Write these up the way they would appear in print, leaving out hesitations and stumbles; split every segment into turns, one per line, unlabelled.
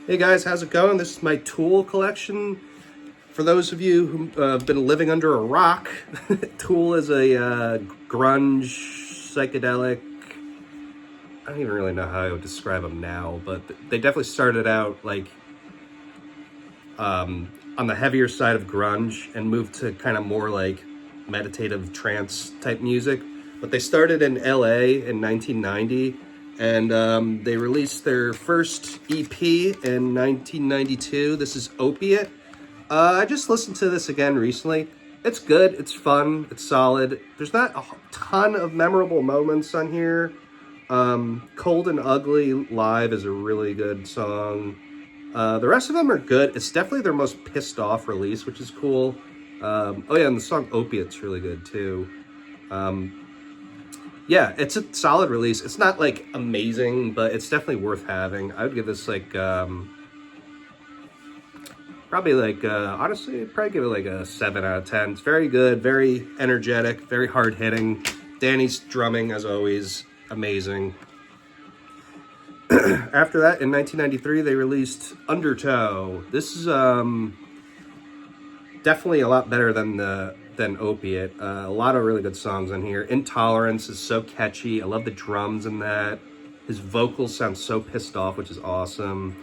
Hey guys, how's it going? This is my Tool collection. For those of you who have been living under a rock, Tool is a grunge, psychedelic. I don't even really know how I would describe them now, but they definitely started out like on the heavier side of grunge and moved to kind of more like meditative trance type music. But they started in LA in 1990 and they released their first EP in 1992. This is Opiate. I just listened to this again recently. It's good, it's fun, it's solid. There's not a ton of memorable moments on here. Cold and Ugly Live is a really good song. The rest of them are good. It's definitely their most pissed off release, which is cool. Oh yeah, and the song Opiate's really good too. Yeah, it's a solid release. It's not like amazing, but it's definitely worth having. I would give this like probably like honestly, I'd probably give it like a 7 out of 10. It's very good, very energetic, very hard hitting. Danny's drumming, as always, amazing. After that, in 1993, they released Undertow. This is definitely a lot better than Opiate. A lot of really good songs on here. Intolerance is so catchy. I love the drums in that. His vocals sound so pissed off, which is awesome.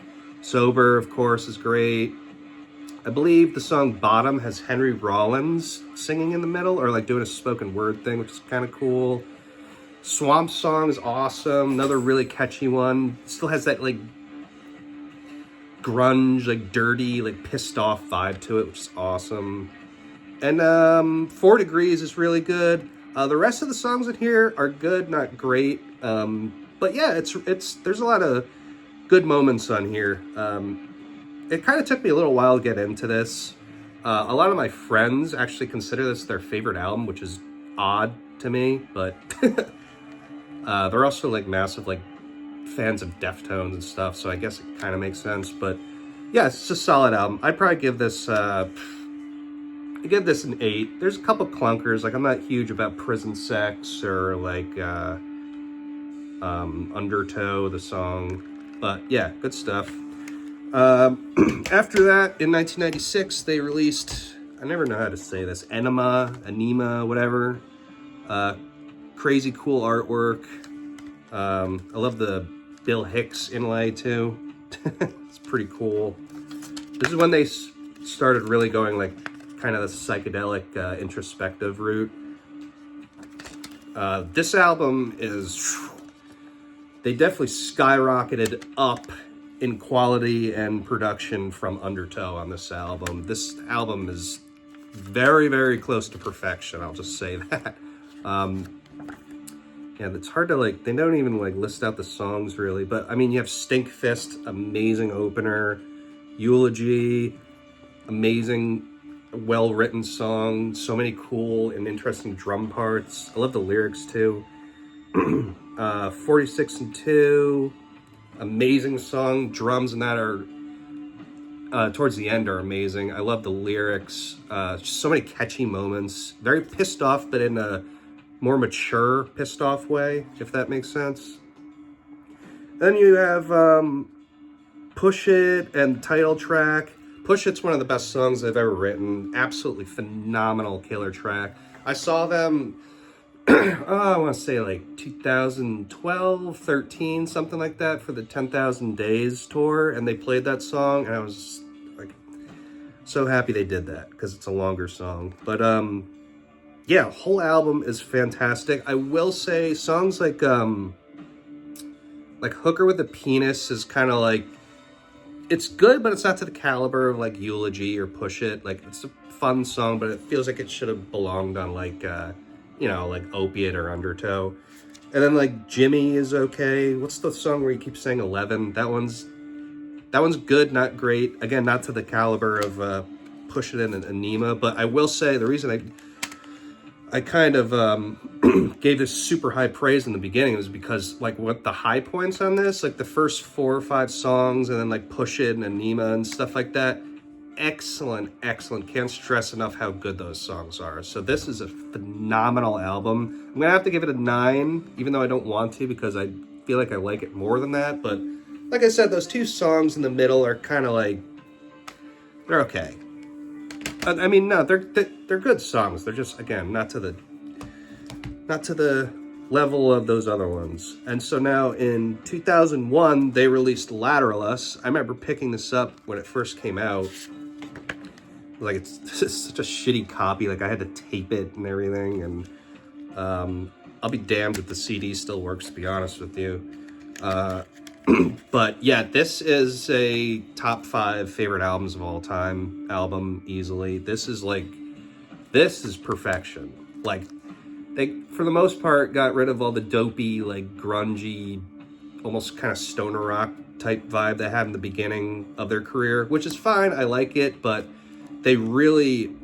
Sober, of course, is great. I believe the song Bottom has Henry Rollins singing in the middle, or like doing a spoken word thing, which is kind of cool. Swamp Song is awesome. Another really catchy one. Still has that like grunge, like dirty, like pissed off vibe to it, which is awesome. And 4 Degrees is really good. The rest of the songs in here are good, not great. But yeah, it's there's a lot of good moments on here. It kind of took me a little while to get into this. A lot of my friends actually consider this their favorite album, which is odd to me, but they're also like massive like fans of Deftones and stuff, so I guess it kind of makes sense. But yeah, it's a solid album. I'd probably give this I give this an 8. There's a couple clunkers, like I'm not huge about Prison Sex or like Undertow, the song, but yeah, good stuff. After that, in 1996, they released, I never know how to say this, Anima, whatever. Crazy cool artwork. I love the Bill Hicks inlay too. It's pretty cool. This is when they started really going like kind of the psychedelic introspective route. This album is, they definitely skyrocketed up in quality and production from Undertow on this album. This album is very, very close to perfection, I'll just say that. Yeah, it's hard to like, they don't even like list out the songs really, but I mean, you have Stinkfist, amazing opener, Eulogy, amazing, well-written song, so many cool and interesting drum parts. I love the lyrics too. 46 and 2, amazing song. Drums in that are towards the end are amazing. I love the lyrics. Just so many catchy moments. Very pissed off, but in a more mature pissed off way, if that makes sense. Then you have Push It and the title track. Push It's one of the best songs I've ever written. Absolutely phenomenal killer track. I saw them I want to say like 2012, 13, something like that, for the 10,000 Days tour, and they played that song, and I was like so happy they did that because it's a longer song. But yeah, whole album is fantastic. I will say songs like Hooker with a Penis is kind of like, it's good, but it's not to the caliber of like Eulogy or Push It. Like, it's a fun song, but it feels like it should have belonged on like like Opiate or Undertow. And then like Jimmy is okay. What's the song where you keep saying 11? That one's good, not great. Again, not to the caliber of Push It and Anima. But I will say the reason I kind of gave this super high praise in the beginning was because like what the high points on this, like the first 4 or 5 songs, and then like Push It and Anima and stuff like that, excellent. Can't stress enough how good those songs are. So this is a phenomenal album. I'm gonna have to give it a 9, even though I don't want to, because I feel like I like it more than that. But like I said, those two songs in the middle are kind of like, they're okay. I mean, no, they're good songs. They're just, again, not to the level of those other ones. And so now in 2001, they released Lateral Us. I remember picking this up when it first came out. Like, it's such a shitty copy. Like, I had to tape it and everything. And I'll be damned if the CD still works, to be honest with you. But yeah, this is a top 5 favorite albums of all time album, easily. This is perfection. Like, they, for the most part, got rid of all the dopey, like, grungy, almost kind of stoner rock type vibe they had in the beginning of their career, which is fine. I like it, but they really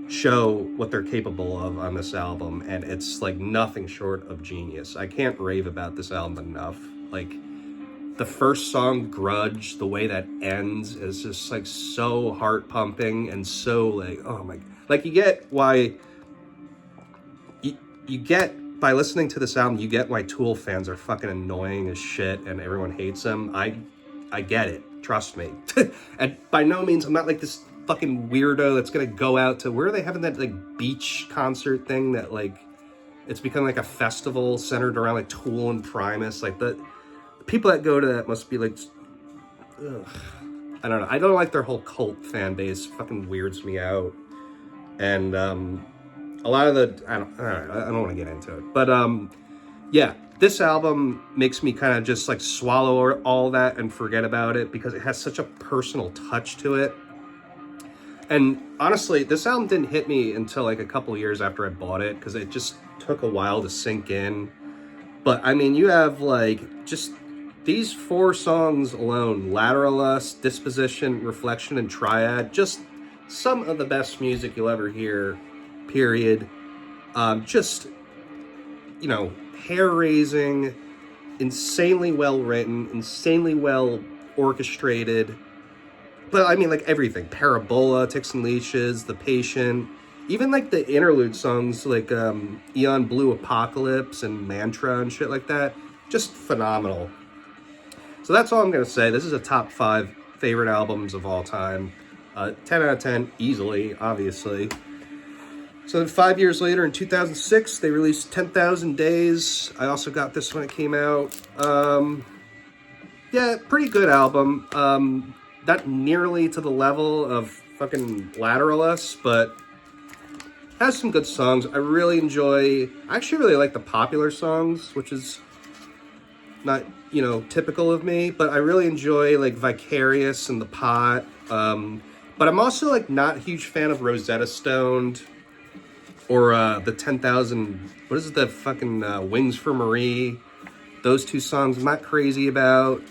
show what they're capable of on this album, and it's like nothing short of genius. I can't rave about this album enough. Like, the first song, Grudge, the way that ends is just like so heart pumping and so like, oh my, like, you get why you get by listening to this album, you get why Tool fans are fucking annoying as shit and everyone hates them. I get it, trust me. And by no means, I'm not like this fucking weirdo that's gonna go out to, where are they having that like beach concert thing that like, it's become like a festival centered around like Tool and Primus. Like, the people that go to that must be like, ugh. I don't know. I don't like their whole cult fan base. Fucking weirds me out. And a lot of the, I don't want to get into it, but yeah, this album makes me kind of just like swallow all that and forget about it, because it has such a personal touch to it. And honestly, this album didn't hit me until like a couple years after I bought it, because it just took a while to sink in. But I mean, you have like just these 4 songs alone: Lateral Us, Disposition, Reflection, and Triad. Just some of the best music you'll ever hear, period. Just, you know, hair-raising, insanely well written, insanely well orchestrated. But I mean, like, everything. Parabola, Ticks and Leashes, The Patient, even like the interlude songs like Eon Blue Apocalypse and Mantra and shit like that. Just phenomenal. So that's all I'm going to say. This is a top 5 favorite albums of all time. 10 out of 10, easily, obviously. So then 5 years later, in 2006, they released 10,000 Days. I also got this when it came out. Yeah, pretty good album. Not nearly to the level of fucking Lateral Us, but has some good songs. I actually really like the popular songs, which is not, you know, typical of me, but I really enjoy like Vicarious and The Pot. But I'm also like not a huge fan of Rosetta Stoned or the 10,000, what is it, the fucking Wings for Marie. Those 2 songs I'm not crazy about.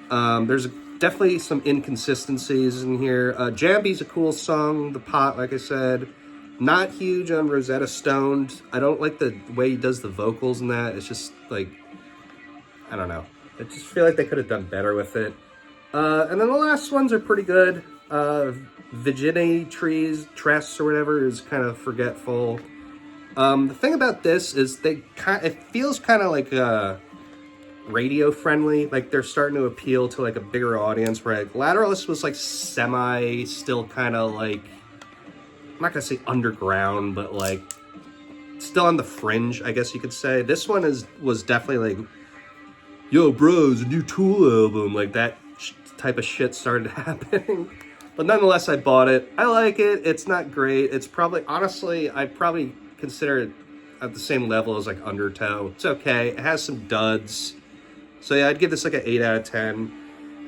There's definitely some inconsistencies in here. Jambi's a cool song. The Pot, like I said. Not huge on Rosetta Stoned. I don't like the way he does the vocals in that. It's just like, I don't know. I just feel like they could have done better with it. And then the last ones are pretty good. Virginity Tress or whatever is kind of forgetful. The thing about this is it feels kind of like radio friendly. Like they're starting to appeal to like a bigger audience, where like Lateral Us was like still kind of like, I'm not gonna say underground, but like still on the fringe, I guess you could say. This one was definitely like, yo bros, a new Tool album, like that type of shit started happening. But nonetheless, I bought it. I like it. It's not great. It's probably, honestly, I'd probably consider it at the same level as like Undertow. It's okay. It has some duds. So yeah, I'd give this like an 8 out of 10.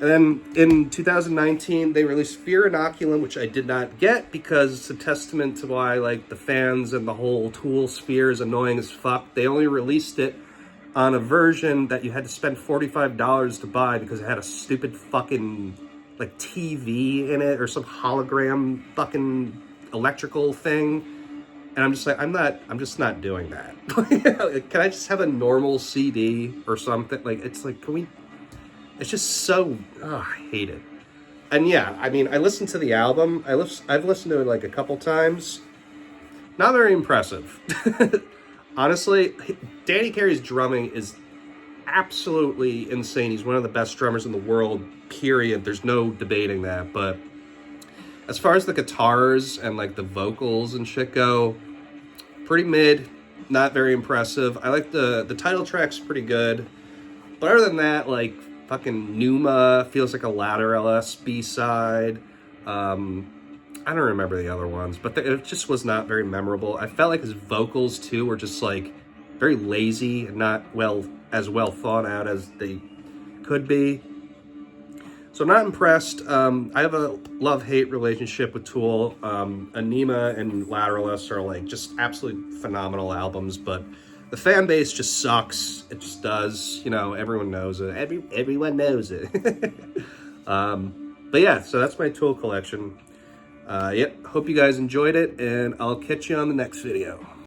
And then in 2019, they released Fear Inoculum, which I did not get because it's a testament to why like the fans and the whole Tool sphere is annoying as fuck. They only released it on a version that you had to spend $45 to buy because it had a stupid fucking like TV in it or some hologram fucking electrical thing. And I'm just like, I'm just not doing that. Can I just have a normal CD or something? Like, it's like, it's just so, I hate it. And yeah, I mean, I listened to the album. I've listened to it like a couple times. Not very impressive. Honestly, Danny Carey's drumming is absolutely insane. He's one of the best drummers in the world, period. There's no debating that. But as far as the guitars and like the vocals and shit go, pretty mid, not very impressive. I like the title track's pretty good. But other than that, like, fucking Numa feels like a Ladder LS B-side. I don't remember the other ones, but it just was not very memorable. I felt like his vocals, too, were just, like, very lazy and not as well thought out as they could be. So I'm not impressed. I have a love-hate relationship with Tool. Anima and Lateralus are, like, just absolutely phenomenal albums, but the fan base just sucks. It just does. You know, everyone knows it. Everyone knows it. But yeah, so that's my Tool collection. Yep, hope you guys enjoyed it, and I'll catch you on the next video.